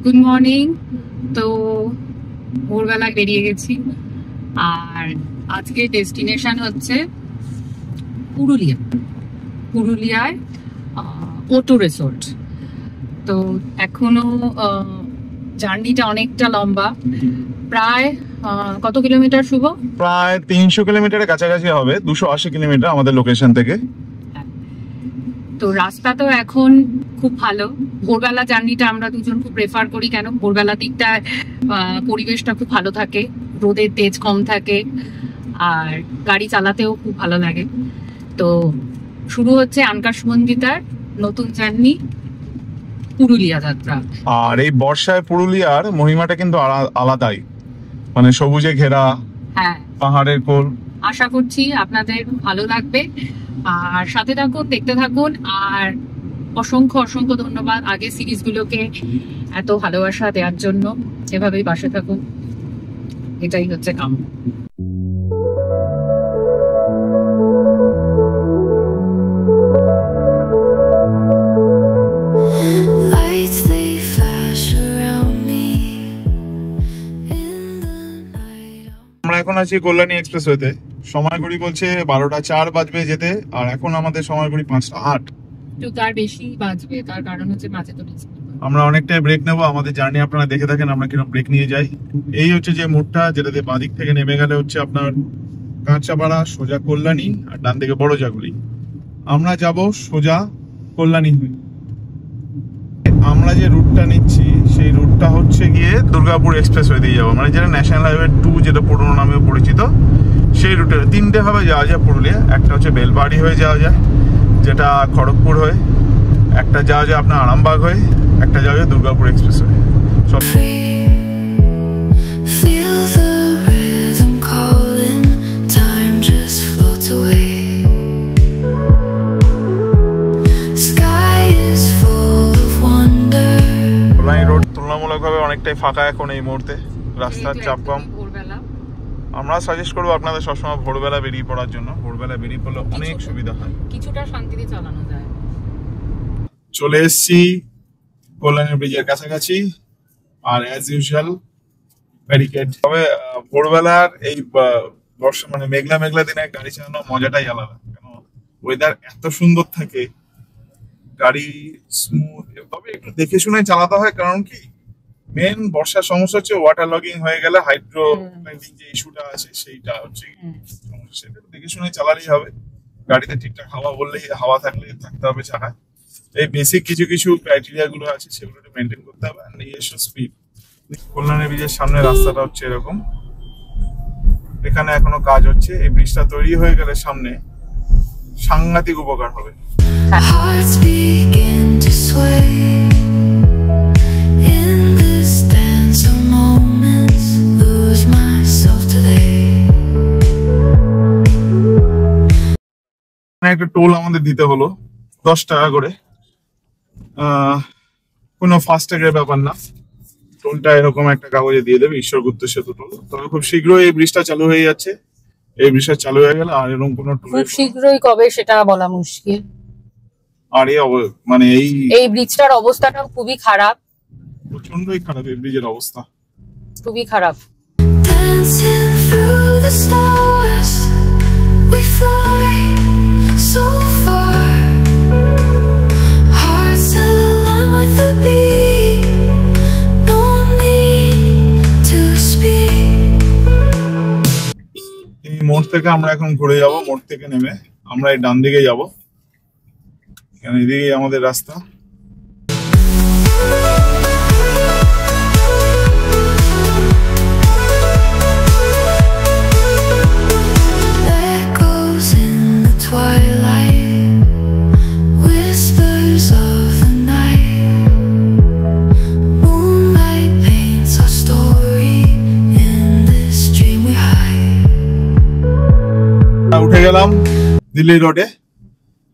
Good morning. তো ভোরবেলা বেরিয়ে গেছি, আর আজকে ডেস্টিনেশন হচ্ছে পুরুলিয়া। পুরুলিয়ায় ওটো রিসোর্ট। তো এখনো জার্নিটা অনেকটা লম্বা, প্রায় কত কিলোমিটার শুভ? প্রায় 300 কিলোমিটারের কাছাকাছি হবে, 280 কিলোমিটার আমাদের লোকেশন থেকে। তো রাস্তা তো এখন খুব ভালো। ভোরবেলা জার্নিটা আমরা দুজন খুব প্রেফার করি, কেন ভোরবেলা দিকটা পরিবেশটা খুব ভালো থাকে, রোদের তেজ কম থাকে, আর গাড়ি চালাতেও খুব ভালো লাগে। তো শুরু হচ্ছে আনকাশমন্দিতার নতুন জার্নি, পুরুলিয়া যাত্রা। আর এই বর্ষায় পুরুলিয়ার মহিমাটা কিন্তু আলাদাই, মানে সবুজে ঘেরা, হ্যাঁ, পাহাড়ের কোল। আশা করছি আপনাদের ভালো লাগবে, আর সাথে থাকুন, দেখতে থাকুন। আর অসংখ্য অসংখ্য ধন্যবাদ আগে সিরিজগুলোকে এত ভালোবাসা দেওয়ার জন্য। এভাবেই পাশে থাকুন, এটাই হচ্ছে কাম্য। আমরা এখন আছি কল্যাণী এক্সপ্রেসওয়েতে। সময় ঘড়ি বলছে 12টা 4 বাজবে যেতে, আর এখন আমাদের সময় ঘড়ি 5টা 8। তো তার বেশি বাজবে, তার কারণ হচ্ছে মাঝে তো আমরা অনেকটাই ব্রেক নেবো। আমাদের জার্নি আপনারা দেখে থাকেন আমরা কিরকম ব্রেক নিয়ে যাই। এই হচ্ছে যে মোড়টা, যেটাতে বাঁদিক থেকে নেমে গেলে হচ্ছে আপনার কাঁচাপাড়া, সোজা কল্যাণী, আর ডান দিকে বড় জাগুলি। আমরা যাব সোজা কল্যাণী হয়ে। আমরা যে রুটটা নিচ্ছি সেই রুটটা হচ্ছে গিয়ে দুর্গাপুর এক্সপ্রেসওয়ে দিয়ে যাবো, মানে যেটা ন্যাশনাল হাইওয়ে 2 যেটা পুরোনো নামেও পরিচিত। সেই রুটে 3টে ভাবে যাওয়া যায় পুরুলিয়া। একটা হচ্ছে বেলবাড়ি হয়ে যাওয়া যায়, যেটা খড়গপুর হয়ে, একটা যাওয়া যায় আপনার আরামবাগ হয়ে, একটা যাওয়া যায় দুর্গাপুর এক্সপ্রেসওয়ে। সব রোড তুলনামূলকভাবে অনেকটাই ফাঁকা এখন এই মুহূর্তে, রাস্তার চাপ কম। আমরা সাজেস্ট করবো আপনাদের সবসময় ভোরবেলা বেরিয়ে পড়ার জন্য। ভোরবেলা বেরিয়ে পড়লে অনেক সুবিধা হয়, কিছুটা শান্তিতে চালানো যায়। চলে এসছি কল্যাণী ব্রিজের কাছাকাছি, আর অ্যাজ ইউজুয়াল ব্যারিকেড। তবে ভোরবেলার এই বর্ষা মানে মেঘলা মেঘলা দিনে গাড়ি চালানোর মজাটাই আলাদা, কেন ওয়েদার এত সুন্দর থাকে, গাড়ি স্মুথ। তবে একটু দেখে শুনে চালাতে হয়, কারণ কি মেন বর্ষার সমস্যা হচ্ছে ওয়াটার লগিং হয়ে গেলে হাইড্রো যে ইস্যুটা আছে সেইটা হচ্ছে সমস্যা। সেটা দেখে শুনে চালালেই হবে। গাড়িতে ঠিকঠাক হাওয়া থাকলে থাকতে হবে চাকায়। এই বেসিক কিছু কিছু ক্রাইটেরিয়া গুলো আছে, সেগুলো মেনটেন করতে হবে। আর নিজস্ব স্পিড। কল্যাণী ব্রিজের সামনে রাস্তাটা হচ্ছে এরকম, এখানে এখনো কাজ হচ্ছে। এই ব্রিজটা তৈরি হয়ে গেলে সামনে সাংঘাতিক উপকার হবে। একটা টোল আমাদের দিতে হলো 10 টাকা করে। কোনো ফাস্ট্যাগের ব্যাপার না, টোলটা এরকম একটা কাগজে দিয়ে দেবে, ঈশ্বরগুপ্ত সেতু টোল। তবে খুব শীঘ্রই এই ব্রিজটা চালু হয়ে যাচ্ছে। এই ব্রিজটা চালু হয়ে গেলে আর এরকম কোনো টোল খুব শীঘ্রই কবে সেটা বলা মুশকিল। আর মানে এই ব্রিজটার অবস্থাটা খুবই খারাপ, প্রচন্ডই খারাপ। এই ব্রিজের অবস্থা খুবই খারাপ। এই মোড় থেকে আমরা এখন ঘুরে যাব। মোড় থেকে নেমে আমরা এই ডান দিকে যাব, কারণ এদিকে আমাদের রাস্তা। উঠে গেলাম দিল্লি রোডে।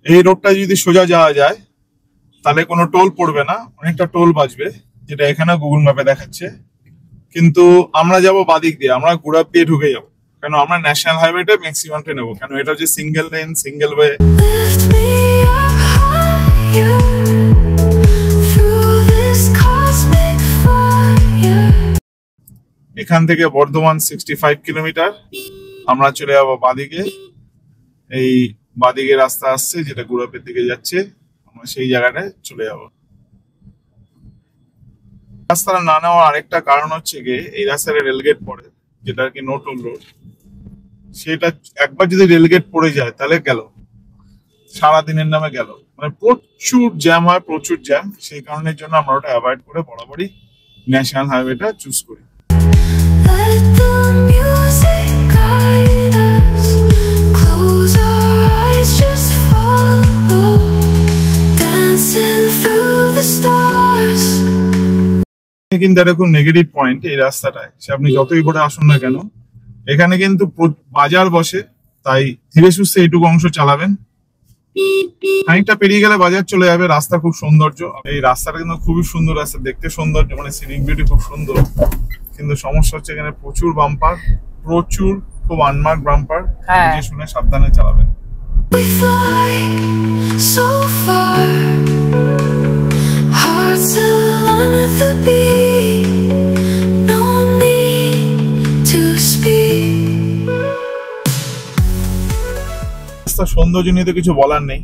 এই রোডটা যদি সোজা যাওয়া যায় তাহলে কোনো টোল পড়বে না, অনেকটা টোল বাঁচবে, যেটা এখানে গুগল ম্যাপে দেখাচ্ছে। কিন্তু আমরা যাব বাদিক দিয়ে, আমরা গুড়াপ দিয়ে ঢুকে যাবো, কেন আমরা ন্যাশনাল হাইওয়েটা ম্যাক্সিমামটা নেবো, কেন এটা হচ্ছে single lane single way. Through this cosmic fire এখান থেকে বর্ধমান 65 কিলোমিটার। আমরা চলে যাবো বাদিকে, এই বাদিকে রাস্তা আসছে যেটা গুড়াপের দিকে যাচ্ছে, আমরা সেই জায়গাটায় চলে যাব। রাস্তাটা না নেওয়ার আরেকটা কারণ হচ্ছে গিয়ে এই রাস্তায় রেলগেট পড়ে, যেটা আর কি নো টোল রোড। সেটা একবার যদি রেলগেট পড়ে যায় তাহলে গেল, সারাদিনের নামে গেল, মানে প্রচুর জ্যাম হয়, প্রচুর জ্যাম। সেই কারণের জন্য আমরা ওটা অ্যাভয়েড করে বরাবরই ন্যাশনাল হাইওয়েটা চুজ করি। Let the music guide us. Close our eyes, just follow. Dancing through the stars. কিন্তু এটা খুব নেগেটিভ পয়েন্ট এই রাস্তাটায়, সে আপনি যতই করে আসুন না কেন, এখানে কিন্তু বাজার বসে, তাই ধীরে সুস্থে এইটুকু অংশ চালাবেন। খানিকটা পেরিয়ে গেলে বাজার চলে যাবে। রাস্তা খুব সৌন্দর্য, এই রাস্তাটা কিন্তু খুবই সুন্দর রাস্তা, দেখতে সৌন্দর্য, মানে সিনিক বিউটি খুব সুন্দর। কিন্তু সমস্যা হচ্ছে এখানে প্রচুর বাম্পার, প্রচুর, খুব আনমার্ক বাম্পার। বুঝে শুনে সাবধানে চালাবেন। We fly so far. Hearts align with the beat. No need to speak. রাস্তার সৌন্দর্য নিয়ে তো কিছু বলার নেই।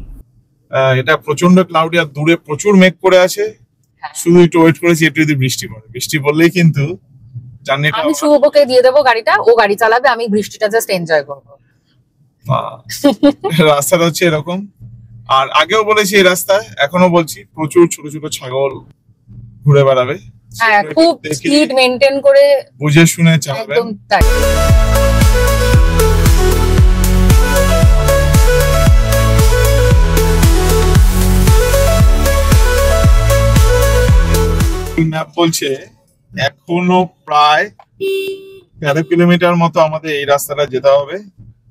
এটা প্রচন্ড ক্লাউডি, আর দূরে প্রচুর মেঘ করে আছে। শুধু একটু ওয়েট করেছি একটু যদি বৃষ্টি পড়ে, বৃষ্টি পড়লেই কিন্তু জার্নিটা আমি শুভকে দিয়ে দেবো গাড়িটা, ও গাড়ি চালাবে, আমি বৃষ্টিটা জাস্ট এনজয় করবো। রাস্তাটা হচ্ছে এরকম। আর আগেও বলেছি এই রাস্তায়, এখনো বলছি, প্রচুর ছোট ছোট ছাগল ঘুরে বেড়াবে। হ্যাঁ, খুব স্পিড মেনটেন করে বুঝে শুনে চালাবেন। একদম তাই। ম্যাপ বলছে এখনো প্রায় 13 কিলোমিটার মতো আমাদের এই রাস্তাটা যেতে হবে।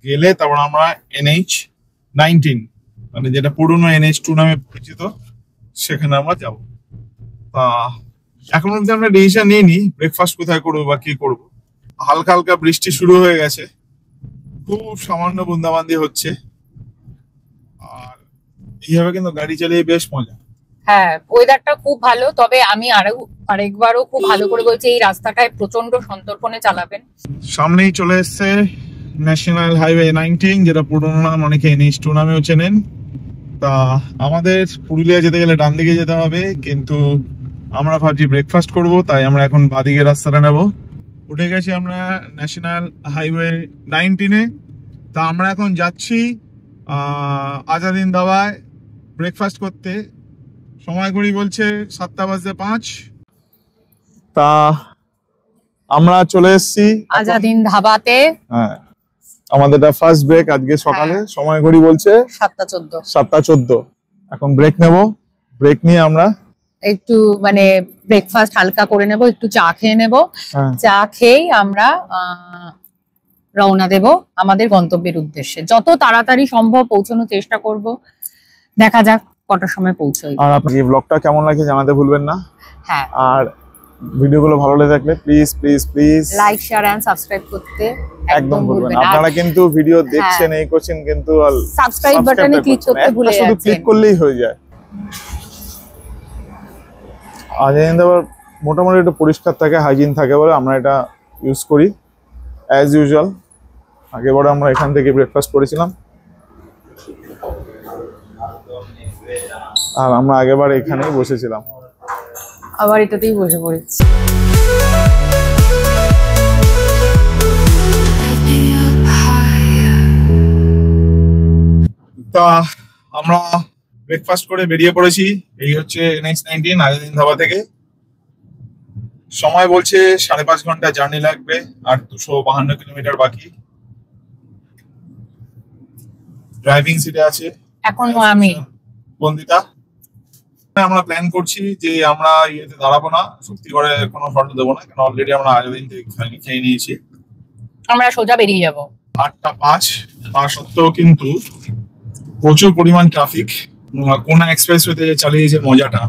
গেলে তারপর আমরা NH-19, মানে যেটা পুরনো NH-2 নামে পরিচিত, সেখানে আমরা যাব। তা এখন অব্দি আমরা ডিসিশন নিইনি ব্রেকফাস্ট কোথায় করবো বা কি করবো। হালকা হালকা বৃষ্টি শুরু হয়ে গেছে, খুব সামান্য বুন্দাবান্দি হচ্ছে, আর এইভাবে কিন্তু গাড়ি চালিয়ে বেশ মজা। হ্যাঁ, ওয়েদারটা খুব ভালো। তবে আমি আরেকবারও খুব ভালো করে বলছি, এই রাস্তাটায় প্রচন্ড সন্তর্পণে চালাবেন। সামনেই চলে এসছে ন্যাশনাল হাইওয়ে 19, যেটা পুরোনো নাম অনেকে NH-2 নামেও চেনেন। তা আমাদের পুরুলিয়া যেতে গেলে ডান দিকে যেতে হবে, কিন্তু আমরা ভাবছি ব্রেকফাস্ট করব, তাই আমরা এখন বাদিকে রাস্তাটা নেব। উঠে গেছি আমরা ন্যাশনাল হাইওয়ে 19-এ। তা আমরা এখন যাচ্ছি আজাদিন ধাবায় ব্রেকফাস্ট করতে। সময় ঘড়ি বলছে 7:05। তা আমরা চলে এসেছি আজাদিন ধাবাতে। হ্যাঁ, আমাদের ফার্স্ট ব্রেক আজকে সকালে। সময় ঘড়ি বলছে 7:14। 7:14। এখন ব্রেক নেব। ব্রেক নিয়ে আমরা একটু মানে ব্রেকফাস্ট হালকা করে নেব, একটু চা খেয়ে নেব। চা খেয়েই আমরা রওনা দেব আমাদের গন্তব্যের উদ্দেশ্যে। যত তাড়াতাড়ি সম্ভব পৌঁছানোর চেষ্টা করব, দেখা যাক কটার সময় পৌঁছই। আর আপনাকে এই ব্লগটা কেমন লাগে জানাতে ভুলবেন না। হ্যাঁ, আর ভিডিওগুলো ভালো লেগে থাকলে please please please like, share and subscribe করতে একদম ভুলবেন না। আপনারা কিন্তু ভিডিও দেখছেন, এই করছেন, কিন্তু সাবস্ক্রাইব বাটনে ক্লিক করতে ভুলে যাচ্ছেন। শুধু ক্লিক করলেই হয়ে যায়। আজাদিন ধাবার মোটামুটি একটু পরিষ্কার থাকে, হাইজিন থাকে বলে আমরা এটা ইউজ করি অ্যাজ ইউজুয়াল। আগেবারে আমরা এখান থেকে ব্রেকফাস্ট করেছিলাম, আর আমরা আগেবার এখানেই বসেছিলাম, আবার এটাতেই বসে পড়েছি। তা আমরা ব্রেকফাস্ট করে বেরিয়ে পড়েছি। এই হচ্ছে NH-19 আজাদিন ধাবা থেকে। সময় বলছে 5.5 ঘন্টা জার্নি লাগবে, আর 252 কিলোমিটার বাকি। ড্রাইভিং সিটে আছে এখনো আমি বন্দিতা। আমরা প্ল্যান করছি যে আমরা ইয়েতে দাঁড়াবো না, শক্তিগড়ে কোনো ফটো দেবো না, কারণ অলরেডি আমরা আজাদিন থেকে খেয়ে নিয়েছি। আমরা সোজা বেরিয়ে যাব। 8:05। তা সত্ত্বেও কিন্তু প্রচুর পরিমাণ ট্রাফিক। কোনা এক্সপ্রেসওয়েতে চালিয়ে যে মজাটা,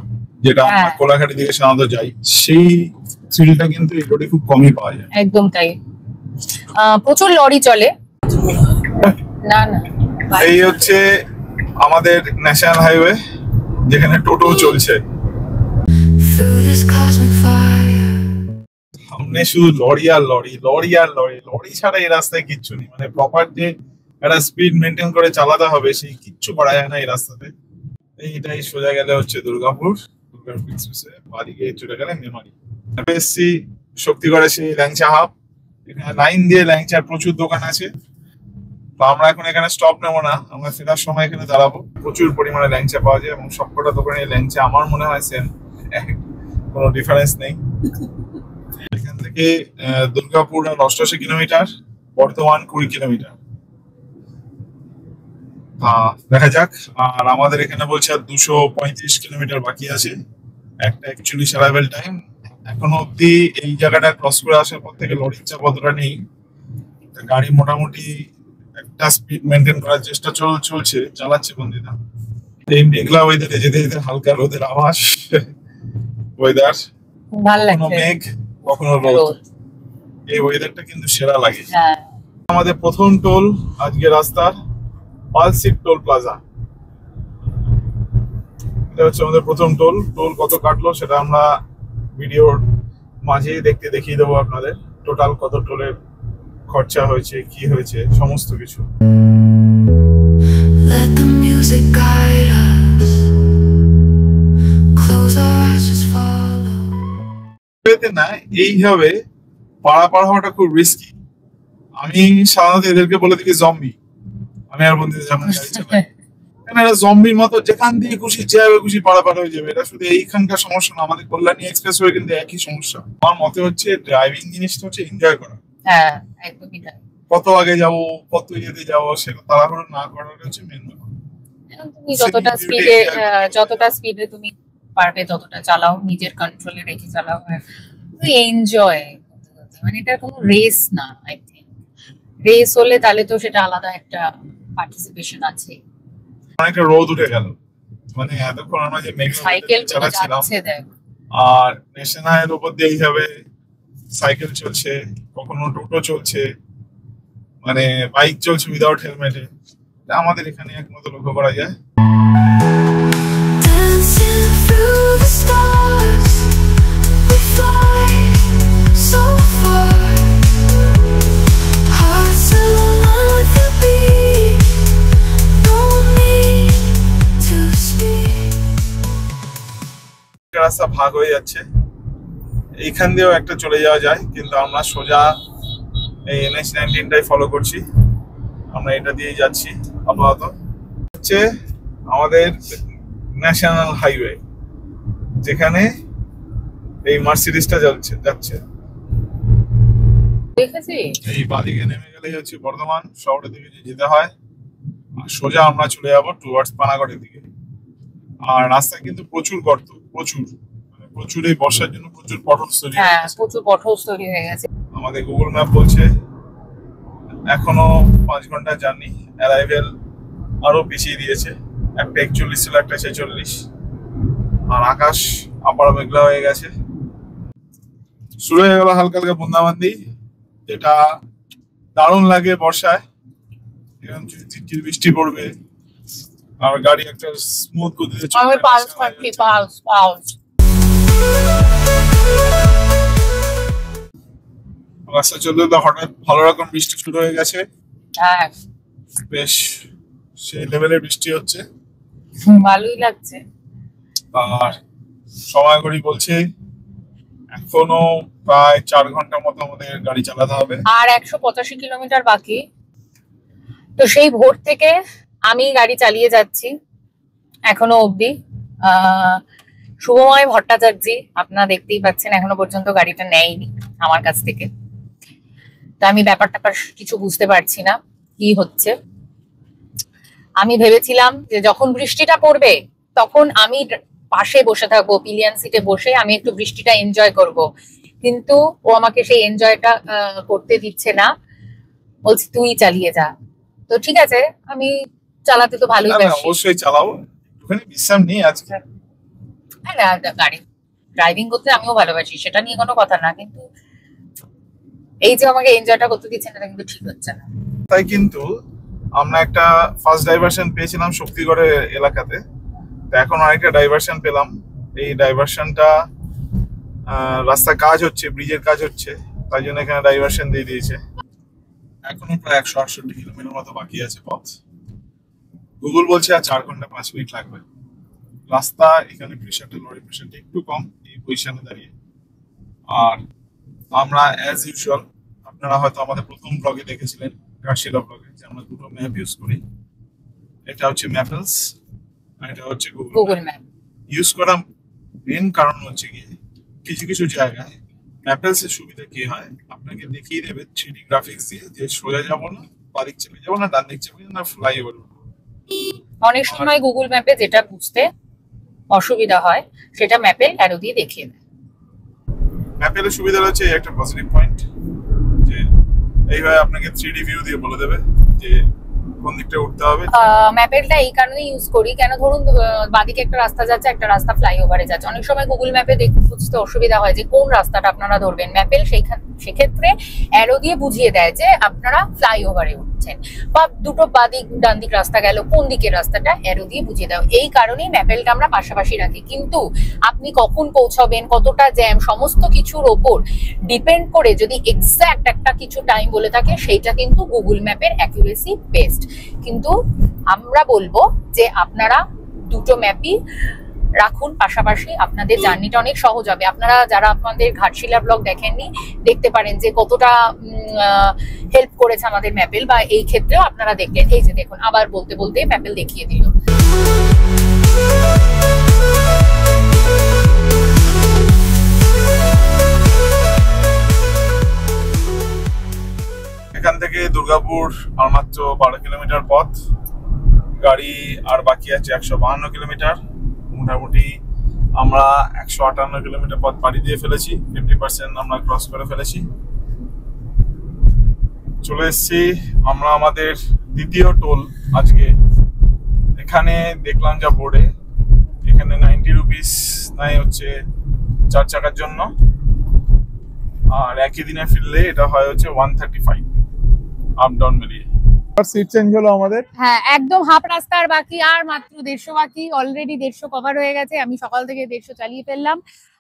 যেটা আমরা কোলাঘাটের দিকে সাধারণত যাই, সেই থ্রিলটা কিন্তু এই রোডে খুব কমই পাওয়া যায়। একদম তাই। প্রচুর লরি চলে। না না, এই হচ্ছে আমাদের ন্যাশনাল হাইওয়ে, যেখানে টোটো চলছে। সামনে শুধু লরি আর লরি, লরি আর লরি, লরি ছাড়া এই রাস্তায় কিচ্ছু নেই। মানে প্রপার যে একটা স্পিড মেনটেন করে চালাতে হবে সেই কিচ্ছু করা যায় না এই রাস্তাতে। এইটাই সোজা গেলে হচ্ছে দুর্গাপুর, দুর্গাপুর এক্সপ্রেসে বাড়ি গিয়ে চলে গেলে মেমারি। এসছি শক্তিগড়ে সেই ল্যাংচা হাব, এখানে লাইন দিয়ে ল্যাংচার প্রচুর দোকান আছে। তো আমরা এখন এখানে স্টপ নেবো না, আমরা ফেরার সময় এখানে দাঁড়াবো। প্রচুর পরিমাণে ল্যাংচা পাওয়া যায় এবং সবকটা দোকানে ল্যাংচা আমার মনে হয় সেম, কোনো ডিফারেন্স নেই। এখান থেকে দুর্গাপুর 88 কিলোমিটার, বর্ধমান 20 কিলোমিটার। দেখা যাক। আর আমাদের এখানে বলছে 235 কিলোমিটার বাকি আছে। একটা অ্যাকচুয়ালি অ্যারাইভেল টাইম এখনো অব্দি এই জায়গাটা ক্রস করে আসার পর থেকে লরির চাপ অতটা নেই। গাড়ি মোটামুটি একটা স্পিড মেনটেন করার চেষ্টা চলছে, চালাচ্ছে বন্ধুরা। এই মেঘলা ওয়েদারে যেতে যেতে হালকা রোদের আভাস, ওয়েদার ভালো কখনো লাগছে। মেঘ কখনো রোদ, এই ওয়েদারটা কিন্তু সেরা লাগে। হ্যাঁ, আমাদের প্রথম টোল আজকে রাস্তার পালসিট টোল প্লাজা। এটা হচ্ছে আমাদের প্রথম টোল। টোল কত কাটলো সেটা আমরা ভিডিওর মাঝে দেখিয়ে দেবো আপনাদের। টোটাল কত টোলের খরচা হয়েছে, কি হয়েছে, সমস্ত কিছু। Let the music guide us. Close our eyes, just follow. না এইভাবে পারাপার হওয়াটা খুব রিস্কি। আমি সাধারণত এদেরকে বলে দিই জম্বি। আমি আর বন্ধুদের যখন গাড়ি চালাই, এরা জম্বির মতো যেখান দিয়ে খুশি যেভাবে খুশি পারাপার হয়ে যাবে। এটা শুধু এইখানকার সমস্যা না, আমাদের কল্যাণী এক্সপ্রেস ওয়ে কিন্তু একই সমস্যা। আমার মতে হচ্ছে ড্রাইভিং জিনিসটা হচ্ছে এনজয় করা। হ্যাঁ, একদমই তাই। কত আগে যাবো, কত ইয়েতে যাবো, সেটা তাড়াহুড়ো না করাটা হচ্ছে মেন ব্যাপার। তুমি যতটা স্পিডে তুমি পারবে ততটা চালাও, নিজের কন্ট্রোলে রেখে চালাও। এনজয়, মানে এটা কোনো রেস না। আই থিঙ্ক রেস হলে তাহলে তো সেটা আলাদা একটা পার্টিসিপেশন আছে। অনেকটা রোদ উঠে গেল, মানে এতক্ষণ আমরা যে সাইকেল চালাচ্ছিলাম, যাচ্ছে দেখ। আর ন্যাশনাল হাইওয়ের উপর দিয়ে এইভাবে সাইকেল চলছে, কখনো টোটো চলছে, মানে বাইক চলছে উইদাউট হেলমেটে। আমাদের এখানে একমাত্র লক্ষ্য করা যায়। Dancing through the stars, we fly so far. Hearts aligned with the beat, no need to speak. রাস্তা ভাগ হয়ে যাচ্ছে, এইখান দিয়েও একটা চলে যাওয়া যায়, কিন্তু আমরা সোজা এই NH-19টাই ফলো করছি। আমরা এটা দিয়ে যাচ্ছি আপাতত। হচ্ছে আমাদের ন্যাশনাল হাইওয়ে, যেখানে এই মার্সিডিজটা যাচ্ছে। এই বাদিকে নেমে গেলেই হচ্ছে বর্ধমান শহরের দিকে যেতে হয়, আর সোজা আমরা চলে যাবো টুয়ার্ডস পানাগড়ের দিকে। আর রাস্তায় কিন্তু প্রচুর গর্ত, প্রচুর এই বর্ষার জন্য প্রচুর পটহোলস তৈরি হয়ে গেছে। প্রচুর পটহোলস তৈরি হয়ে গেছে। আমাদের গুগল ম্যাপ বলছে এখনো 5 ঘন্টা জার্নি, অ্যারাইভেল আরো পিছিয়ে দিয়েছে। একটা 41 ছিল, একটা 46। আর আকাশ আবার মেঘলা হয়ে গেছে। শুরু হয়ে গেল হালকা হালকা বুন্দাবান্দি, যেটা দারুণ লাগে বর্ষায়। এরকম ঝিরঝির বৃষ্টি পড়বে আর গাড়ি একটা স্মুথ গতিতে চলবে। পালস রাস্তা চলতে তো হঠাৎ ভালো রকম বৃষ্টি শুরু হয়ে গেছে। হ্যাঁ, বেশ সেই লেভেলের বৃষ্টি হচ্ছে, ভালোই লাগছে। আর সময় ঘড়ি বলছে এখনো প্রায় 4 ঘন্টার মতো আমাদের গাড়ি চালাতে হবে। আর 185 কিলোমিটার বাকি। তো সেই ভোর থেকে আমি গাড়ি চালিয়ে যাচ্ছি এখনো অবধি। শুভময় ভট্টাচার্য, আপনারা দেখতেই পাচ্ছেন, এখনো পর্যন্ত গাড়িটা নেয়নি আমার কাছ থেকে। তা আমি ব্যাপারটা কিছু বুঝতে পারছি না কি হচ্ছে। আমি ভেবেছিলাম যে যখন বৃষ্টিটা পড়বে তখন আমি পাশে বসে থাকবো, পিলিয়ন সিটে বসে আমি একটু বৃষ্টিটা এনজয় করব, কিন্তু ও আমাকে সেই এনজয়টা করতে দিচ্ছে না, বলছি তুই চালিয়ে যা। তো ঠিক আছে, আমি চালাতে তো ভালোই বাসি। অবশ্যই চালাবো, একটুখানি বিশ্রাম নিই আজকে। হ্যাঁ, গাড়ি ড্রাইভিং করতে আমিও ভালোবাসি, সেটা নিয়ে কোনো কথা না, কিন্তু এই যে আমাকে এনজয়টা করতে দিচ্ছে না, কিন্তু ঠিক হচ্ছে না। তাই কিন্তু আমরা একটা ফার্স্ট ডাইভারশন পেয়েছিলাম শক্তিগড়ের এলাকাতে, তো এখন আরেকটা ডাইভারশন পেলাম। এই ডাইভারশনটা রাস্তার কাজ হচ্ছে, ব্রিজের কাজ হচ্ছে, তাই জন্য এখানে ডাইভারশন দিয়ে দিয়েছে। এখনো প্রায় 168 কিলোমিটার মতো বাকি আছে পথ। গুগল বলছে আর 4 ঘন্টা 5 মিনিট লাগবে। রাস্তা এখানে প্রেশারটা, লরি প্রেশারটা একটু কম এই পজিশনে দাঁড়িয়ে। আর আমরা অ্যাজ ইউজুয়াল, আপনারা হয়তো আমাদের প্রথম ব্লগে দেখেছিলেন, ঘাটশিলা ব্লগে, যে আমরা দুটো ম্যাপ ইউজ করি। এটা হচ্ছে ম্যাপেলস আর এটা হচ্ছে গুগল ম্যাপ। ইউজ করা মেন কারণ হচ্ছে কি, কিছু কিছু জায়গায় ম্যাপেলস এর সুবিধা কি হয়, আপনাকে দেখিয়ে দেবে 3D গ্রাফিক্স দিয়ে যে সোজা যাবো না, বাদিক চেপে যাবো না, ডান দিক চেপে যাবো না, ফ্লাইওভার। অনেক সময় গুগল ম্যাপে যেটা বুঝতে অসুবিধা হয় সেটা ম্যাপে অ্যারো দিয়ে দেখিয়ে দেয়। ম্যাপের সুবিধা হচ্ছে একটা পজিটিভ পয়েন্ট, যে এইভাবে আপনাকে 3D ভিউ দিয়ে বলে দেবে যে কোন দিকটা উঠতে হবে। ম্যাপেলটা এই কারণে ইউজ করি, কেন ধরুন বাদিকে একটা রাস্তা যাচ্ছে, একটা রাস্তা ফ্লাইওভারে যাচ্ছে, অনেক সময় গুগল ম্যাপে বুঝতে অসুবিধা হয় যে কোন রাস্তাটা আপনারা ধরবেন। ম্যাপেল সেক্ষেত্রে অ্যারো দিয়ে বুঝিয়ে দেয় যে আপনারা ফ্লাইওভারে উঠছেন, বা দুটো বাদিক ডান দিক রাস্তা গেল, কোন দিকের রাস্তাটা অ্যারো দিয়ে বুঝিয়ে দেয়। এই কারণেই ম্যাপেলটা আমরা পাশাপাশি রাখি। কিন্তু আপনি কখন পৌঁছাবেন, কতটা জ্যাম, সমস্ত কিছুর ওপর ডিপেন্ড করে যদি এক্সাক্ট একটা কিছু টাইম বলে থাকে, সেইটা কিন্তু গুগল ম্যাপের অ্যাকুরেসি বেস্ট। কিন্তু আমরা বলবো যে আপনারা দুটো ম্যাপই রাখুন পাশাপাশি, আপনাদের জার্নিটা অনেক সহজ হবে। আপনারা যারা আপনাদের ঘাটশিলা ব্লগ দেখেননি, দেখতে পারেন যে কতটা হেল্প করেছে আমাদের ম্যাপেল, বা এই ক্ষেত্রেও আপনারা দেখলেন। এই যে দেখুন, আবার বলতে বলতে ম্যাপেল দেখিয়ে দিল। এখান থেকে দুর্গাপুর আর মাত্র 12 কিলোমিটার পথ। গাড়ি আর বাকি আছে 152 কিলোমিটার। মোটামুটি আমরা 158 কিলোমিটার পথ পাড়ি দিয়ে ফেলেছি, 50% আমরা ক্রস করে ফেলেছি। চলে এসেছি আমরা আমাদের দ্বিতীয় টোল আজকে। এখানে দেখলাম যা বোর্ডে, এখানে 90 রুপিস নেয় হচ্ছে 4 চাকার জন্য, আর একই দিনে ফিরলে এটা হয় হচ্ছে 135 আপ ডাউন মিলিয়ে। সিট চেঞ্জ হলো আমাদের। হ্যাঁ, একদম হাফ রাস্তার বাকি, আর মাত্র 150 বাকি। অলরেডি 150 কভার হয়ে গেছে, আমি সকাল থেকে 150 চালিয়ে ফেললাম,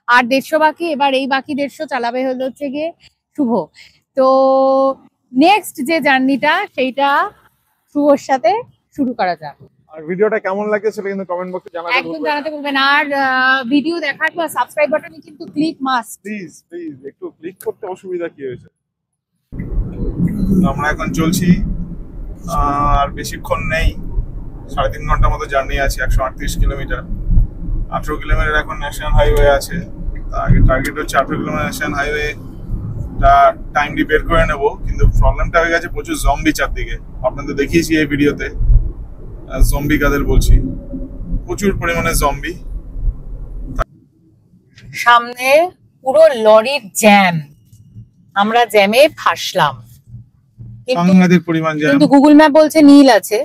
আর 150 বাকি। এবার এই বাকি 150 চালাবে হচ্ছে গিয়ে শুভ। তো নেক্সট যে জার্নিটা, সেইটা শুভর সাথে শুরু করা যাক। আর ভিডিওটা কেমন লাগছে সেটা কিন্তু কমেন্ট বক্সে জানাতে একদম জানাতে বলবেন। আর ভিডিও দেখার পর সাবস্ক্রাইব বাটনে কিন্তু ক্লিক মাস্ট। প্লিজ প্লিজ একটু ক্লিক করতে অসুবিধা কি হয়েছে। আমরা এখন চলছি, আর বেশিক্ষণ নেই, 3.5 ঘন্টার মতো জার্নি আছে। 138 কিলোমিটার, 18 কিলোমিটার এখন ন্যাশনাল হাইওয়ে আছে। আগে টার্গেট হচ্ছে 18 কিলোমিটার ন্যাশনাল হাইওয়ে টাইম বের করে নেব। কিন্তু প্রবলেমটা হয়ে গেছে প্রচুর জম্বি চারদিকে, আপনাদের দেখিয়েছি এই ভিডিওতে। জম্বি কাদের বলছি, প্রচুর পরিমাণে জম্বি। সামনে পুরো লরির জ্যাম, আমরা জ্যামে ফাঁসলাম। সাংঘাতিক পরিমাণ জ্যাম। কিন্তু গুগল ম্যাপ বলছে নীল আছে,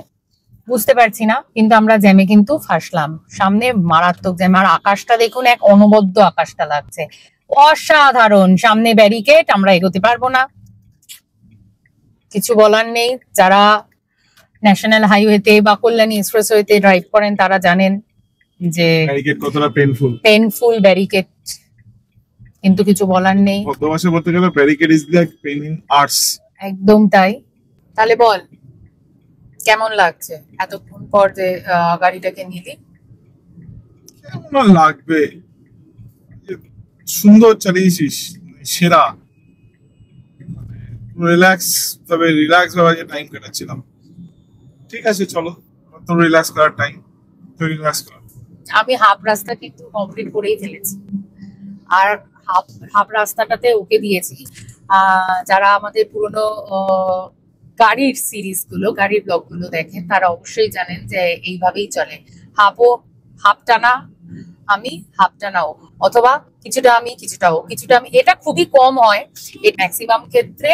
বুঝতে পারছি না, কিন্তু আমরা জ্যামে কিন্তু ফাঁসলাম। সামনে মারাত্মক জ্যাম, আর আকাশটা দেখুন, এক অনবদ্য আকাশটা লাগছে, অসাধারণ। সামনে ব্যারিকেড, আমরা এগোতে পারবো না, কিছু বলার নেই। যারা ন্যাশনাল হাইওয়েতে বা কল্যাণী এক্সপ্রেসওয়েতে ড্রাইভ করেন তারা জানেন যে ব্যারিকেড কতটা পেইনফুল ব্যারিকেড, কিন্তু কিছু বলার নেই। কত ভাষা বলতে গেলে barricade is like pain in arts. একদম তাই। তাহলে বল, কেমন লাগছে এতক্ষণ পর যে গাড়িটাকে নিলি? কেমন লাগবে, সুন্দর চালিয়েছিস, সেরা, রিল্যাক্স, তবে রিল্যাক্স ভাবে টাইম কাটাচ্ছিলাম। ঠিক আছে, চলো, তো রিল্যাক্স করার টাইম, তো রিল্যাক্স কর। আমি হাফ রাস্তা কিন্তু কমপ্লিট করেই ফেলেছি, আর হাফ রাস্তাটাতে ওকে দিয়েছি। যারা আমাদের পুরনো গাড়ির সিরিজ গুলো, গাড়ির ব্লগ গুলো দেখেন, তারা অবশ্যই জানেন যে এইভাবেই চলে। হাফ টানা আমি, হাফ টানাও, অথবা কিছুটা আমি কিছুটাও, কিছুটা আমি। এটা খুবই কম হয়, এই ম্যাক্সিমাম ক্ষেত্রে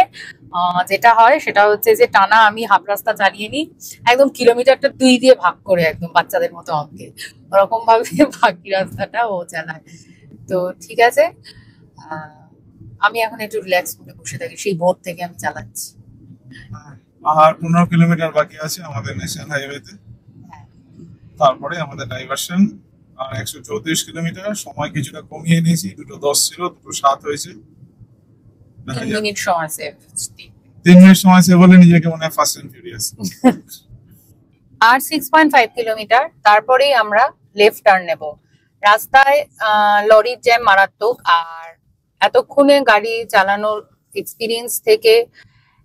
যেটা হয় সেটা হচ্ছে যে টানা আমি হাফ রাস্তা চালিয়ে নিই, একদম কিলোমিটারটা 2 দিয়ে ভাগ করে, একদম বাচ্চাদের মতো অঙ্কে, ওরকম ভাবে বাকি রাস্তাটা ও চালায়। তো ঠিক আছে, আমি এখন একটু রিল্যাক্স করে বসে থাকি, সেই ভোর থেকে আমি চালাচ্ছি। আর 15 কিলোমিটার বাকি আছে আমাদের ন্যাশনাল হাইওয়েতে, তারপরে আমাদের ডাইভারশন আর 134 কিলোমিটার। সময় কিছুটা কমিয়ে নিয়েছি, 2:10 ছিল 2:07 হয়েছে। 3 মিনিট সময় সেভ। 3 মিনিট সময় সেভ বলে নিজেকে মনে হয় ফাস্ট এন্ড ফিউরিয়াস। আর 6.5 কিলোমিটার, তারপরেই আমরা লেফট টার্ন নেব। রাস্তায় লরির জ্যাম মারাত্মক। আর এতক্ষণে গাড়ি চালানোর এক্সপিরিয়েন্স থেকে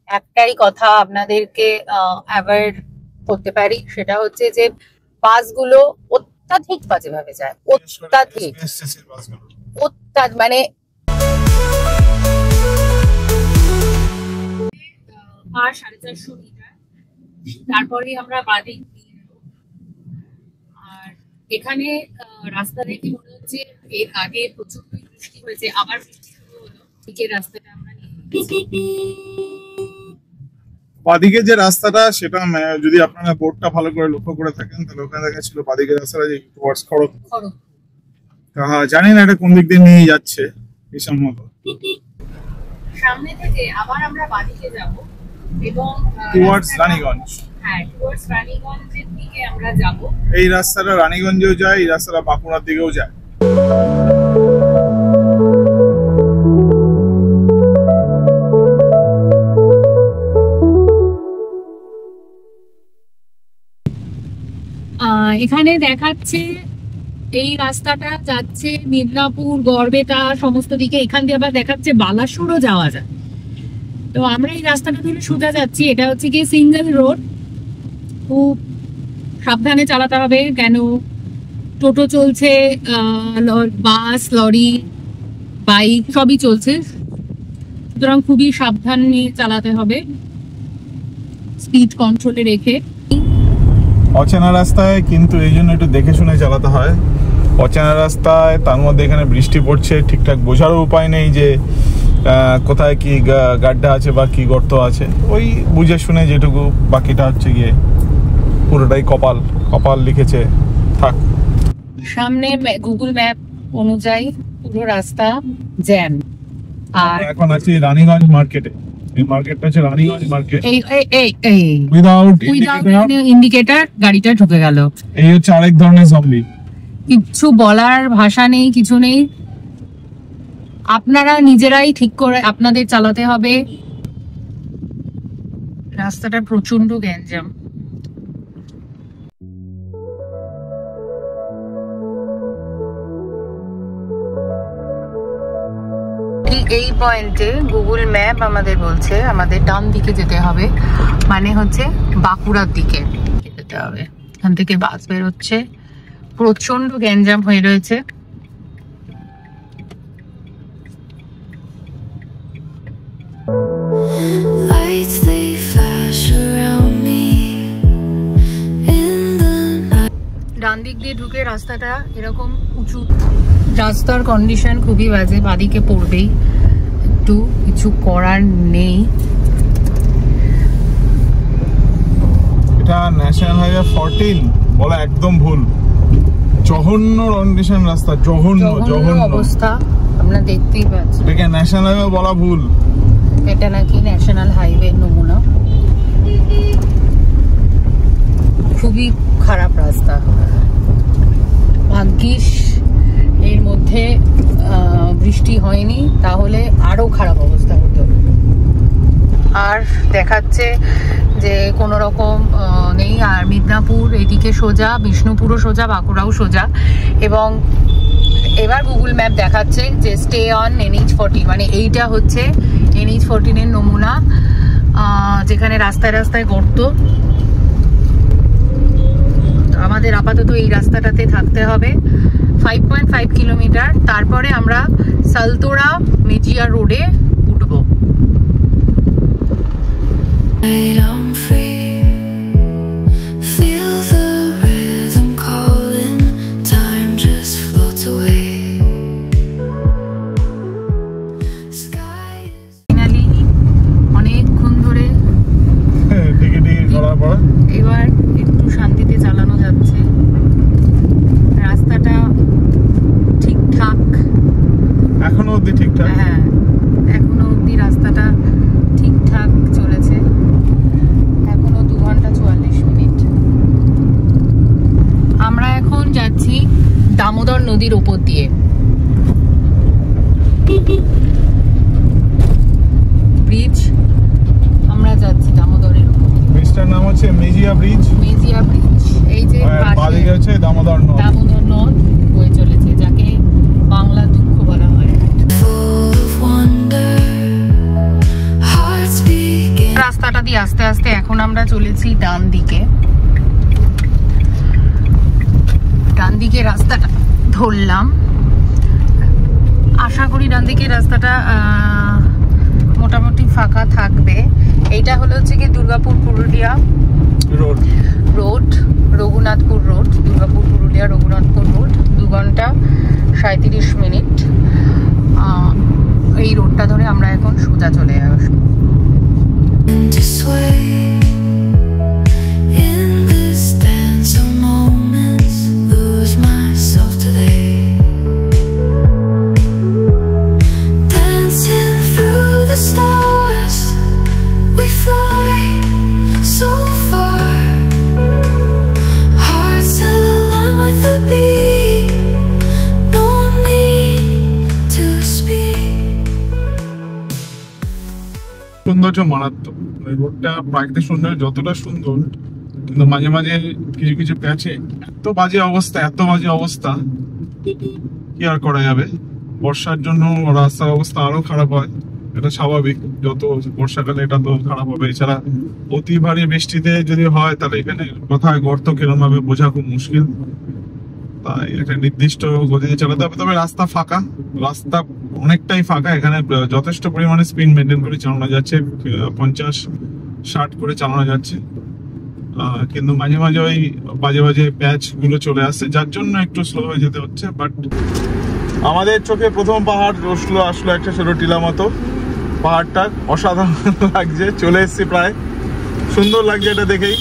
একটাই কথা আপনাদেরকে অ্যাভয়েড করতে পারি, সেটা হচ্ছে যে বাসগুলো অত্যাধিক বাজেভাবে যায়, অত্যাধিক মানে আর 450 মিটার, তারপরে আমরা বাদিক দিয়ে নেব। আর এখানে রাস্তা দেখে মনে হচ্ছে এর আগে প্রচুর বৃষ্টি হয়েছে, আবার বৃষ্টি শুরু হলো। দিকের রাস্তাটা আমরা বাদিকে যে রাস্তাটা, সেটা যদি আপনারা বোর্ডটা ভালো করে লক্ষ্য করে থাকেন তাহলে ওখানে দেখা ছিল বাদিকের রাস্তাটা যে টুয়ার্ডস খড়গ। জানি না এটা কোন দিক দিয়ে নিয়ে যাচ্ছে হিসাব মতো। সামনে থেকে আবার আমরা বাদিকে যাব এবং টুয়ার্ডস রানীগঞ্জ। হ্যাঁ, টুয়ার্ডস রানীগঞ্জের দিকে আমরা যাব। এই রাস্তাটা রানীগঞ্জেও যায়, এই রাস্তাটা বাঁকুড়ার দিকেও যায়। এখানে দেখাচ্ছে এই রাস্তাটা যাচ্ছে মিদনাপুর, গড়বেতা সমস্ত দিকে। এখান দিয়ে আবার দেখাচ্ছে বালাসুরও যাওয়া যায়। তো আমরা এই রাস্তাটা ধরে সোজা যাচ্ছি। এটা হচ্ছে কি সিঙ্গেল রোড, খুব সাবধানে চালাতে হবে, কেন টোটো চলছে, বাস, লরি, বাইক সবই চলছে, সুতরাং খুবই সাবধান নিয়ে চালাতে হবে, স্পিড কন্ট্রোলে রেখে। অচেনা রাস্তায় কিন্তু এই জন্য একটু দেখে শুনে চালাতে হয়। অচেনা রাস্তায়, তার মধ্যে এখানে বৃষ্টি পড়ছে, ঠিকঠাক বোঝারও উপায় নেই যে কোথায় কি গাড্ডা আছে বা কি গর্ত আছে। ওই বুঝে শুনে যেটুকু, বাকিটা হচ্ছে গিয়ে পুরোটাই কপাল। কপাল লিখেছে থাক। সামনে গুগল ম্যাপ অনুযায়ী পুরো রাস্তা জ্যাম। আর এখন আছি রানীগঞ্জ মার্কেটে। এই মার্কেটটা হচ্ছে রানীগঞ্জ মার্কেট। এই উইদাউট ইন্ডিকেটর গাড়িটা ঢুকে গেল। এই হচ্ছে আরেক ধরনের জম্বি। কিছু বলার ভাষা নেই, কিছু নেই। আপনারা নিজেরাই ঠিক করে আপনাদের চালাতে হবে। রাস্তাটা প্রচন্ড গ্যাঞ্জাম। এই পয়েন্টে গুগল ম্যাপ আমাদের বলছে আমাদের ডান দিকে যেতে হবে, মানে হচ্ছে বাঁকুড়ার দিকে যেতে হবে। এখান থেকে বাস বেরোচ্ছে, প্রচন্ড গ্যাঞ্জাম হয়ে রয়েছে। Lights they flash around me in the night. ডান দিক দিয়ে ঢুকে রাস্তাটা এরকম উঁচু, রাস্তার কন্ডিশন খুবই বাজে, বাদিকে পড়বেই, একটু কিছু করার নেই। এটা ন্যাশনাল হাইওয়ে 14 বলা একদম ভুল। জঘন্য কন্ডিশন রাস্তা, জঘন্য অবস্থা, আপনারা দেখতেই পাচ্ছেন। এটাকে ন্যাশনাল হাইওয়ে বলা ভুল। এটা নাকি ন্যাশনাল হাইওয়ে নমুনা। খুবই খারাপ রাস্তা। ভাগ্যিস এর মধ্যে বৃষ্টি হয়নি, তাহলে আরো খারাপ অবস্থা হতো। আর দেখাচ্ছে যে কোনো রকম নেই। আর মিদনাপুর এদিকে সোজা, বিষ্ণুপুরও সোজা, বাঁকুড়াও সোজা। এবং এবার গুগল ম্যাপ দেখাচ্ছে যে স্টে অন NH14, মানে এইটা হচ্ছে NH14 এর নমুনা, যেখানে রাস্তায় রাস্তায় গর্ত। আমাদের আপাতত এই রাস্তাটাতে থাকতে হবে। 5.5 কিলোমিটার, তারপরে আমরা সালতোড়া মেজিয়া রোডে উঠবো। I'm free. Feel the rhythm calling. Time just floats away. Sky is finally অনেকক্ষণ ধরে টিকে করার পর এবার একটু শান্তিতে চালানো যাচ্ছে। রাস্তাটা ঠিকঠাক, এখনো অবধি ঠিকঠাক। হ্যাঁ এখনো অবধি রাস্তাটা ঠিকঠাক চলেছে। এখনো 2 ঘন্টা 44 মিনিট। আমরা এখন যাচ্ছি দামোদর নদীর ওপর দিয়ে। ব্রিজ, আমরা যাচ্ছি দামোদরের ওপর। ব্রিজটার নাম হচ্ছে মেজিয়া ব্রিজ। মেজিয়া ব্রিজ। এই যে বাদিকে হচ্ছে দামোদর নদ। দামোদর নদ বয়ে চলেছে, যাকে বাংলা দুঃখ বলা হয়। রাস্তাটা দিয়ে আস্তে আস্তে এখন আমরা চলেছি ডান দিকে। ডান দিকে রাস্তাটা ধরলাম, আশা করি ডান দিকে রাস্তাটা মোটামুটি ফাঁকা থাকবে। এইটা হলো হচ্ছে কি Durgapur Purulia road, Raghunathpur road, Durgapur Purulia Raghunathpur road. 2 ঘন্টা 37 মিনিট এই রোডটা ধরে আমরা এখন সোজা চলে আসবো। সৌন্দর্য মারাত্মক, রোডটা প্রাকৃতিক সৌন্দর্য যতটা সুন্দর, কিন্তু মাঝে মাঝে কিছু কিছু প্যাচে এত বাজে অবস্থা, কি আর করা যাবে। বর্ষার জন্য রাস্তার অবস্থা আরো খারাপ হয়, এটা স্বাভাবিক, যত বর্ষাকালে এটা তো খারাপ হবে। এছাড়া অতি ভারী বৃষ্টিতে যদি হয় তাহলে এখানে কোথায় গর্ত কিরকম ভাবে বোঝা খুব মুশকিল, তাই একটা নির্দিষ্ট গতিতে চালাতে হবে। তবে রাস্তা অনেকটাই ফাঁকা, এখানে যথেষ্ট পরিমাণে স্পিড মেনটেন করে চালানো যাচ্ছে, 50-60 করে চালানো যাচ্ছে, কিন্তু মাঝে মাঝে ওই বাজে প্যাচ গুলো চলে আসছে, যার জন্য একটু স্লো হয়ে যেতে হচ্ছে। বাট আমাদের চোখে প্রথম পাহাড় আসলো একটা ছোট টিলা মতো, পাহাড়টা অসাধারণ লাগছে। চলে এসেছি প্রায়, সুন্দর লাগছে এটা দেখেই।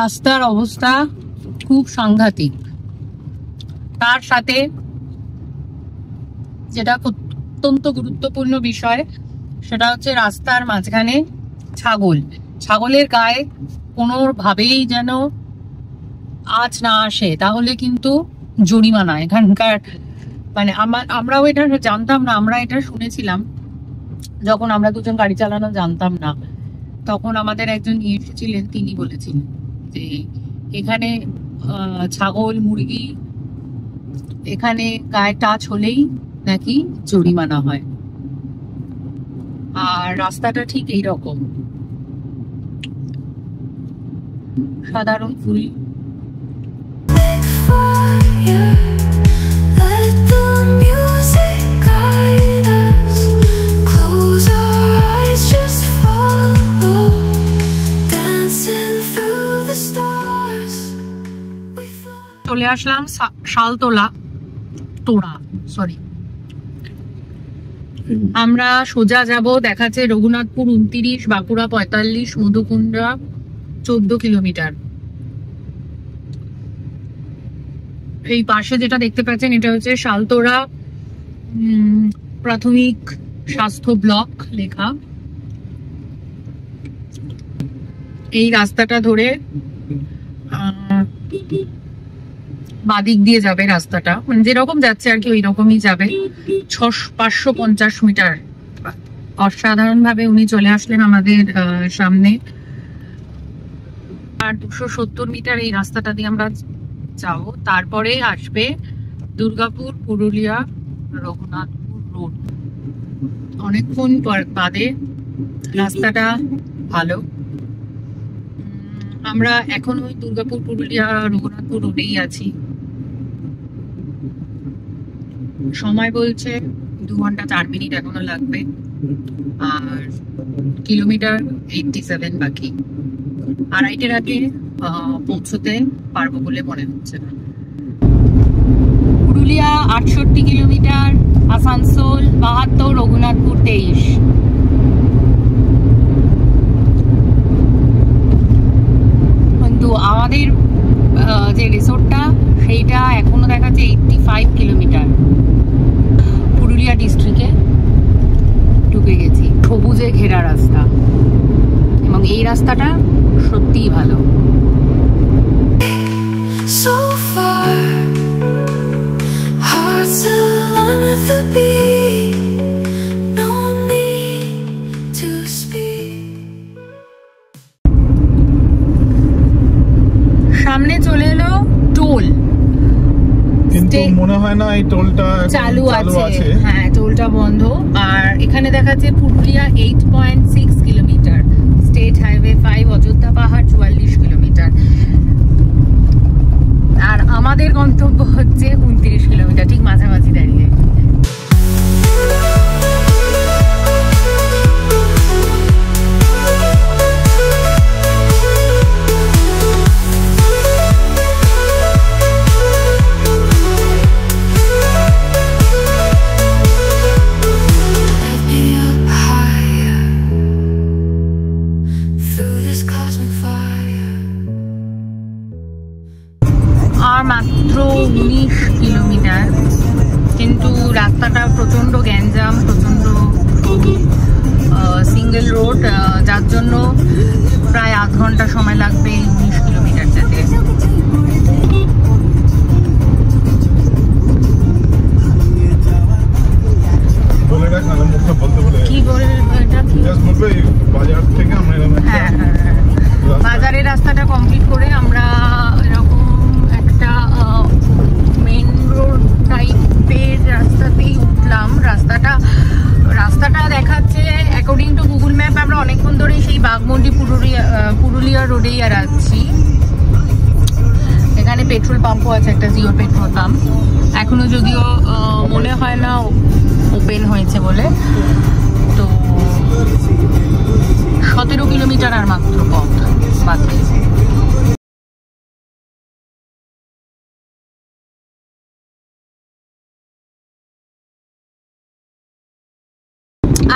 রাস্তার অবস্থা খুব সাংঘাতিক, তার সাথে যেটা অত্যন্ত গুরুত্বপূর্ণ বিষয় সেটা হচ্ছে রাস্তার মাঝখানে ছাগলের গায়ে কোনোভাবেই যেন আঁচ না আসে, তাহলে কিন্তু জরিমানা। এখানকার মানে আমরাও এটা জানতাম না, আমরা এটা শুনেছিলাম যখন আমরা দুজন গাড়ি চালানো জানতাম না, তখন আমাদের একজন এসেছিলেন, তিনি বলেছিলেন যে এখানে ছাগল মুরগি এখানে গায়ে টাচ হলেই নাকি জরিমানা হয়। আর রাস্তাটা ঠিক এইরকম, সাধারণ ফুল। চলে আসলাম আমরা সোজা যাব, দেখাচ্ছে রঘুনাথপুর 29, বাঁকুড়া 45, মধুকুন্ডা 14 কিলোমিটার। এই পাশে যেটা দেখতে পাচ্ছেন এটা হচ্ছে শালতোড়া প্রাথমিক স্বাস্থ্য ব্লক লেখা। এই রাস্তাটা ধরে বাদিক দিয়ে যাবে রাস্তাটা, মানে যেরকম যাচ্ছে আর কি ওই রকমই যাবে। 550 মিটার। অসাধারণ ভাবে উনি চলে আসলেন আমাদের সামনে। আর 270 মিটার এই রাস্তাটা দিয়ে আমরা যাবো, তারপরে আসবে দুর্গাপুর পুরুলিয়া রঘুনাথপুর রোড। অনেকক্ষণ বাদে রাস্তাটা ভালো। আমরা এখন ওই দুর্গাপুর পুরুলিয়া রঘুনাথপুর রোডেই আছি। সময় বলছে 2 ঘন্টা 4 মিনিট এখনো লাগবে, আর কিলোমিটার 87 বাকি। 2:30 আগে পৌঁছতে পারবো বলে মনে হচ্ছে না। পুরুলিয়া 68 কিলোমিটার, আসানসোল 72, রঘুনাথপুর 23। কিন্তু আমাদের যে রিসোর্টটা সেইটা এখনো দেখাচ্ছে 85 কিলোমিটার। পুরুলিয়া ডিস্ট্রিক্টে ঢুকে গেছি। সবুজে ঘেরা রাস্তা, এবং এই রাস্তাটা সত্যিই ভালো। So far, hearts alone with the beat. No need to speak. সামনে চলে এলো টোল, কিন্তু মনে হয় না এই টোলটা চালু আছে। হ্যাঁ, টোলটা বন্ধ। আর এখানে দেখাচ্ছে Purulia 8.6 kilometre, state highway 5, Ayodhya পাহাড় 44 কিলোমিটার। আর আমাদের গন্তব্য হচ্ছে 29 কিলোমিটার, ঠিক মাঝামাঝি দাঁড়িয়ে। Lift me up higher through this cosmic fire. আর মাত্র 19 কিলোমিটার, কিন্তু রাস্তাটা প্রচন্ড গ্যাঞ্জাম, প্রচন্ড সিঙ্গেল রোড, যার জন্য প্রায় আধ ঘন্টা সময় লাগবে 19 কিলোমিটার যেতে। বলে রাখ, নাহলে মুখটা বলতে বলে কি বলে এটা কি? জাস্ট বলবে এই বাজার থেকে আমরা এরকম একটা হ্যাঁ, বাজারের রাস্তাটা কমপ্লিট করে আমরা এরকম একটা মেন রোড টাইপের রাস্তাতেই উঠলাম। রাস্তাটা দেখাচ্ছে অ্যাকর্ডিং টু গুগল ম্যাপ আমরা অনেকক্ষণ ধরেই সেই বাঘমুন্ডি পুরুলিয়া রোডেই আর আছি। এখানে পেট্রোল পাম্পও আছে, একটা জিও পেট্রোল পাম্প, এখনো যদিও মনে হয় না ওপেন হয়েছে বলে। তো 17 কিলোমিটার আর মাত্র পথ বাকি।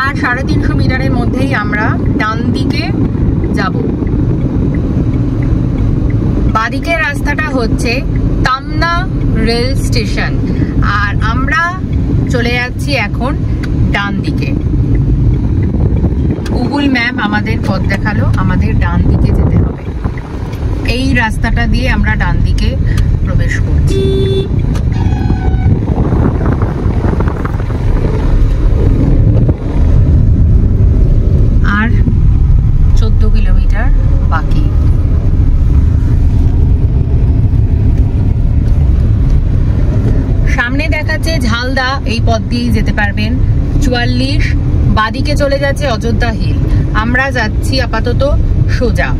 আর 350 মিটারের মধ্যেই আমরা ডান দিকে যাব। বাদিকের রাস্তাটা হচ্ছে তামনা রেল স্টেশন, আর আমরা চলে যাচ্ছি এখন ডান দিকে। গুগল ম্যাপ আমাদের পথ দেখালো, আমাদের ডান দিকে যেতে হবে। এই রাস্তাটা দিয়ে আমরা ডান দিকে প্রবেশ করছি। আর 14 কিলোমিটার বাকি। সামনে দেখাচ্ছে ঝালদা, এই পথ দিয়েই যেতে পারবেন। 44, বাদিকে চলে যাচ্ছে অযোধ্যা হিল। আমরা যাচ্ছি আপাতত সোজা।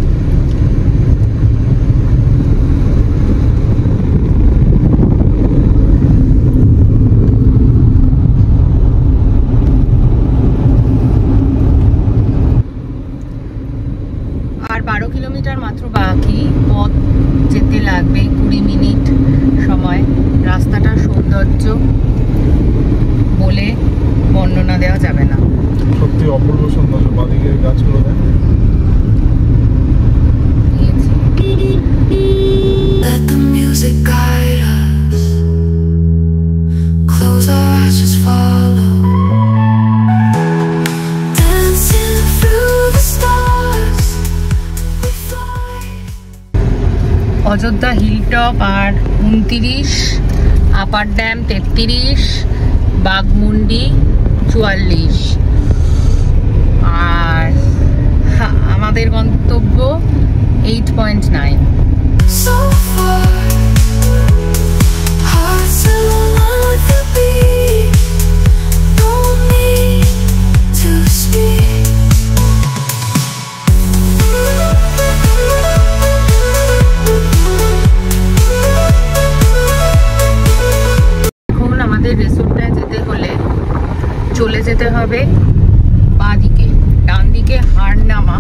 আর 12 কিলোমিটার মাত্র বাকি, পথ যেতে লাগবে 20 মিনিট সময়। রাস্তাটার সৌন্দর্য বলে বর্ণনা দেওয়া যাবে না, সত্যি অপূর্ব সৌন্দর্য। বাদিকে গাছগুলো দেখ। Let the music guide us. Close our eyes, just follow. Dancing through the stars, we fly. Ayodhya hill top আর 29, আপার ড্যাম 33, বাঘমুন্ডি 44, আর আমাদের গন্তব্য 8.9। So far, hearts alone with the beat. No need to speak. এখন আমাদের রিসোর্টটায় যেতে হলে চলে যেতে হবে বাদিকে, ডান দিকে হারনামা।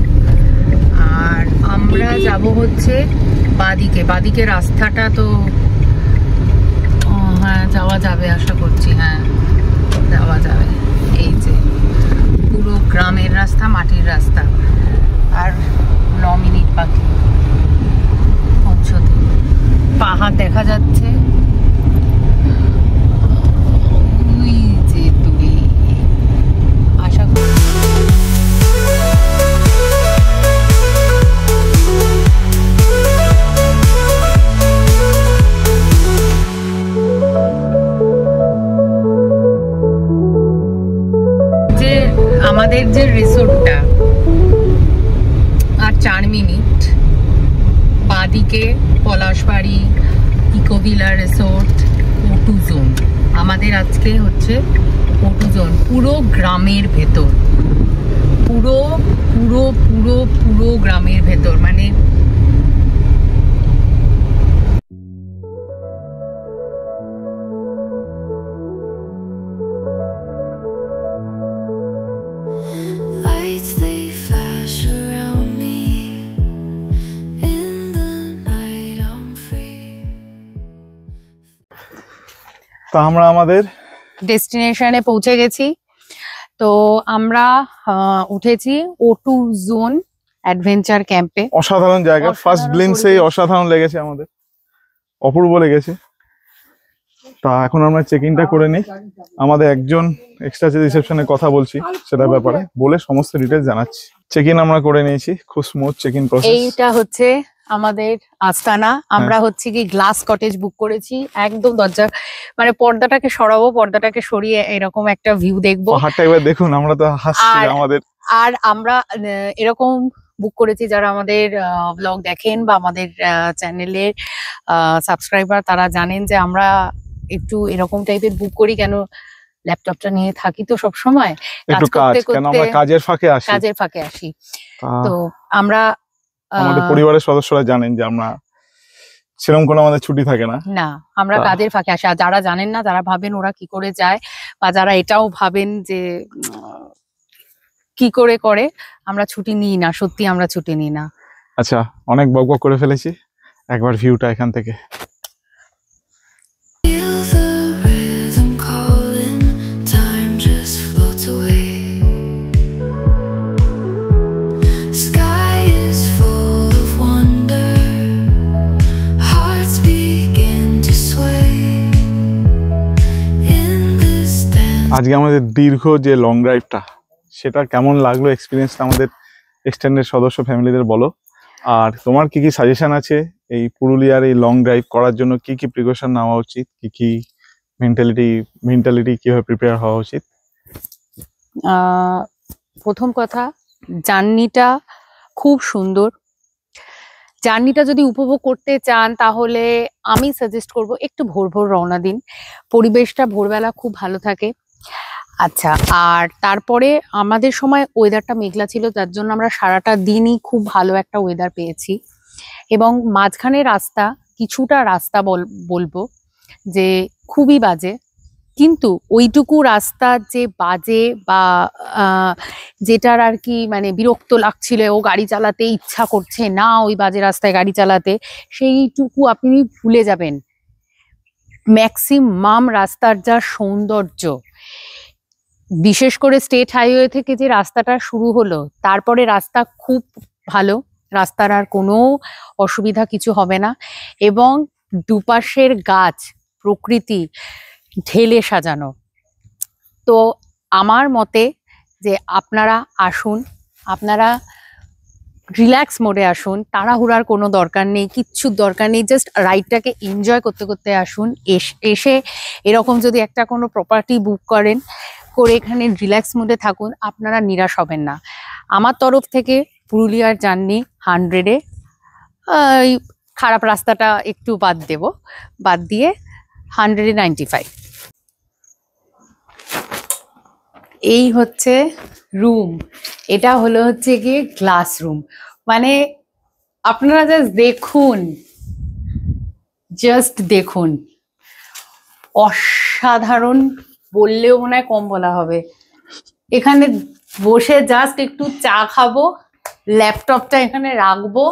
আর আমরা যাব হচ্ছে বাদিকে। বাদিকে রাস্তাটা তো হ্যাঁ যাওয়া যাবে আশা করছি, হ্যাঁ যাওয়া যাবে। এই যে পুরো গ্রামের রাস্তা, মাটির রাস্তা, আর 9 মিনিট বাকি পৌঁছতে। পাহাড় দেখা যাচ্ছে ওই যে দূরে। আশা করি যে আমাদের যে রিসোর্টটা আর 4 মিনিট বাদিকে পলাশবাড়ি, ইকোভিলা রিসোর্ট, O2 জোন। আমাদের আজকে হচ্ছে O2 জোন, পুরো গ্রামের ভেতর, পুরো পুরো পুরো পুরো গ্রামের ভেতর। মানে Lights they flash around me. In the night I'm free. তো আমরা আমাদের ডেস্টিনেশনে পৌঁছে গেছি। তো আমরা উঠেছি O2 জোন অ্যাডভেঞ্চার ক্যাম্পে। অসাধারণ জায়গা, ফার্স্ট গ্লিমসেই অসাধারণ লেগেছে আমাদের, অপূর্ব লেগেছে। তা এখন আমরা চেক ইনটা করে নিই। আমাদের একজন এক্সট্রা যে রিসেপশনে কথা বলছি সেটার ব্যাপারে বলে সমস্ত ডিটেলস জানাচ্ছি। চেক ইন আমরা করে নিয়েছি, খুব স্মুথ চেক ইন প্রসেস। এইটা হচ্ছে আমাদের আস্তানা। আমরা হচ্ছে কি গ্লাস কটেজ বুক করেছি, একদম দরজা মানে পর্দাটাকে সরাবো, পর্দাটাকে সরিয়ে এরকম একটা ভিউ দেখবো। পাহাড়টা একবার দেখুন, আমরা তো হাসছি আমাদের। আর আমরা এরকম বুক করেছি, যারা আমাদের ব্লগ দেখেন বা আমাদের চ্যানেলের সাবস্ক্রাইবার তারা জানেন যে আমরা একটু এরকম টাইপের বুক করি। কেন, ল্যাপটপটা নিয়ে থাকি তো সব সময়, একটু কাজ, কেন আমরা কাজের ফাঁকে আসি। তো আমরা আমাদের পরিবারের সদস্যরা জানেন যে আমরা সেরকম কোনো আমাদের ছুটি থাকে না। আমরা কাজের ফাঁকে আসি। আর যারা জানেন না, যারা ভাবেন ওরা কি করে যায়, বা যারা এটাও ভাবেন যে কি করে করে, আমরা ছুটি নিই না, সত্যি আমরা ছুটি নিই না। আচ্ছা, অনেক বকবক করে ফেলেছি, একবার ভিউটা এখান থেকে। Feel the rhythm calling, time just floats away. Sky is full of wonder, hearts begin to sway. In this dance আজকে আমাদের দীর্ঘ যে লং ড্রাইভটা, সেটা কেমন লাগলো এক্সপিরিয়েন্সটা আমাদের এক্সটেন্ডেড সদস্য ফ্যামিলিদের বলো। আর তোমার কি কি সাজেশন আছে এই পুরুলিয়ার এই লং ড্রাইভ করার জন্য? কি কি প্রিকশন নেওয়া উচিত, কি কি মেন্টালিটি কিভাবে প্রিপেয়ার হওয়া উচিত? প্রথম কথা, জার্নিটা খুব সুন্দর। জার্নিটা যদি উপভোগ করতে চান তাহলে আমি সাজেস্ট করব একটু ভোর ভোর রওনা দিন। পরিবেশটা ভোরবেলা খুব ভালো থাকে। আচ্ছা, আর তারপরে আমাদের সময় ওয়েদারটা মেঘলা ছিল, যার জন্য আমরা সারাটা দিনই খুব ভালো একটা ওয়েদার পেয়েছি। এবং মাঝখানে রাস্তা, কিছুটা রাস্তা বলবো যে খুবই বাজে, কিন্তু ওইটুকু রাস্তা যে বাজে বা যেটার আর কি মানে বিরক্ত লাগছিল, ও গাড়ি চালাতে ইচ্ছা করছে না ওই বাজে রাস্তায় গাড়ি চালাতে, সেইটুকু আপনি ভুলে যাবেন। ম্যাক্সিমাম রাস্তার যা সৌন্দর্য, বিশেষ করে স্টেট হাইওয়ে থেকে যে রাস্তাটা শুরু হলো, তারপরে রাস্তা খুব ভালো, রাস্তার আর কোনো অসুবিধা কিছু হবে না। এবং দুপাশের গাছ, প্রকৃতি ঢেলে সাজানো। তো আমার মতে যে আপনারা আসুন, আপনারা রিল্যাক্স মোডে আসুন, তাড়াহুড়ার কোনো দরকার নেই, কিচ্ছুর দরকার নেই, জাস্ট রাইডটাকে এনজয় করতে করতে আসুন। এসে এরকম যদি একটা কোনো প্রপার্টি বুক করে এখানে রিল্যাক্স মোডে থাকুন, আপনারা নিরাশ হবেন না। আমার তরফ থেকে পুরুলিয়ার জার্নি 100-এ, খারাপ রাস্তাটা একটু বাদ দিয়ে 100-এ 95। এই হচ্ছে রুম, এটা হলো হচ্ছে গিয়ে গ্লাস রুম। মানে আপনারা জাস্ট দেখুন, অসাধারণ বললেও মনে হয় কম বলা হবে। এখানে বসে জাস্ট একটু চা খাবো, ল্যাপটপটা এখানে রাখবো,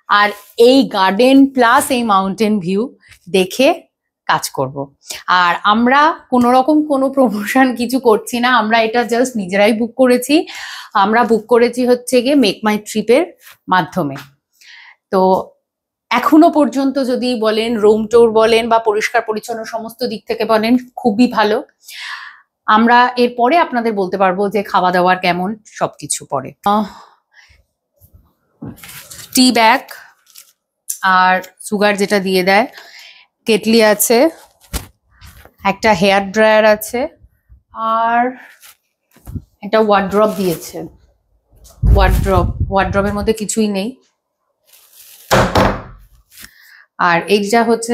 আর এই গার্ডেন প্লাস এই মাউন্টেন ভিউ দেখে কাজ করব। আর আমরা কোনো রকম কোনো প্রমোশন কিছু করছি না, আমরা এটা জাস্ট নিজেরাই বুক করেছি। আমরা বুক করেছি হচ্ছে গিয়ে মেক মাই ট্রিপের মাধ্যমে। তো এখনো পর্যন্ত যদি বলেন রুম ট্যুর বলেন বা পরিষ্কার পরিচ্ছন্ন সমস্ত দিক থেকে বলেন খুবই ভালো। আমরা এরপরে আপনাদের বলতে পারবো যে খাওয়া দাওয়ার কেমন, সবকিছু পরে। টি ব্যাগ আর সুগার যেটা দিয়ে দেয়, কেটলি আছে, একটা হেয়ার ড্রায়ার আছে, আর একটা ওয়ার্ড্রপ দিয়েছে। ওয়ার্ড্রপের মধ্যে কিছুই নেই। আর এইটা হচ্ছে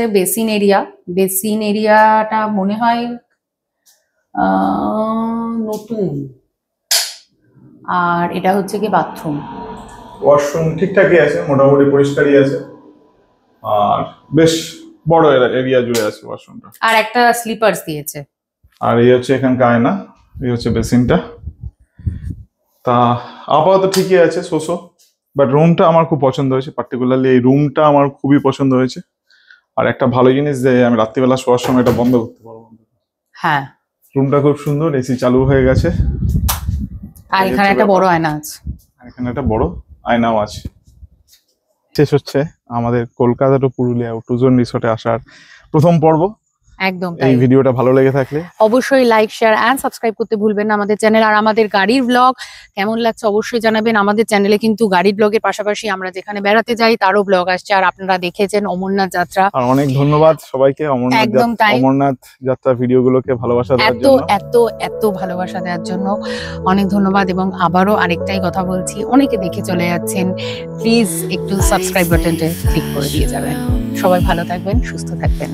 বেসিন এরিয়াটা মনে হয় নতুন। আর এটা হচ্ছে কি বাথরুম। ওয়াশরুম ঠিকঠাকই আছে, মোটামুটি পরিষ্কারই আছে, আর বেশ বড় এরিয়া জুড়ে আছে ওয়াশরুমটা। আর একটা স্লিপার্স দিয়েছে। আর এই হচ্ছে এখানকার আয়না, এই হচ্ছে বেসিনটা। তা আপাতত ঠিকই আছে সোসো, বাট রুমটা আমার খুব পছন্দ হয়েছে, পার্টিকুলারলি এই রুমটা আমার খুবই পছন্দ হয়েছে। আর একটা ভালো জিনিস যে আমি রাত্রিবেলা শোয়ার সময় এটা বন্ধ করতে পারবো। হ্যাঁ, রুমটা খুব সুন্দর, এসি চালু হয়ে গেছে। আর এখানে একটা বড় আয়না আছে। আর এখানে একটা বড় আয়নাও আছে। শেষ হচ্ছে আমাদের কলকাতা টু পুরুলিয়া টুজন রিসোর্টে আসার প্রথম পর্ব। একদম এই ভিডিওটা ভালো লেগে থাকলে অবশ্যই লাইক, শেয়ার এন্ড সাবস্ক্রাইব করতে ভুলবেন না আমাদের চ্যানেল। আর আমাদের গাড়ির ব্লগ কেমন লাগছে অবশ্যই জানাবেন। আমাদের চ্যানেলে কিন্তু গাড়ির ব্লগের পাশাপাশি আমরা যেখানে বেড়াতে যাই তারও ব্লগ আসছে। আর আপনারা দেখেছেন অমরনাথ যাত্রা। আর অনেক ধন্যবাদ সবাইকে অমরনাথ যাত্রা ভিডিওগুলোকে ভালোবাসা দেওয়ার জন্য, এত ভালোবাসা দেওয়ার জন্য অনেক ধন্যবাদ। এবং আবারও আরেকটাই কথা বলছি, অনেকে দেখে চলে যাচ্ছেন, প্লিজ একটু সাবস্ক্রাইব বাটনটা ক্লিক করে দিয়ে যাবেন। সবাই ভালো থাকবেন, সুস্থ থাকবেন।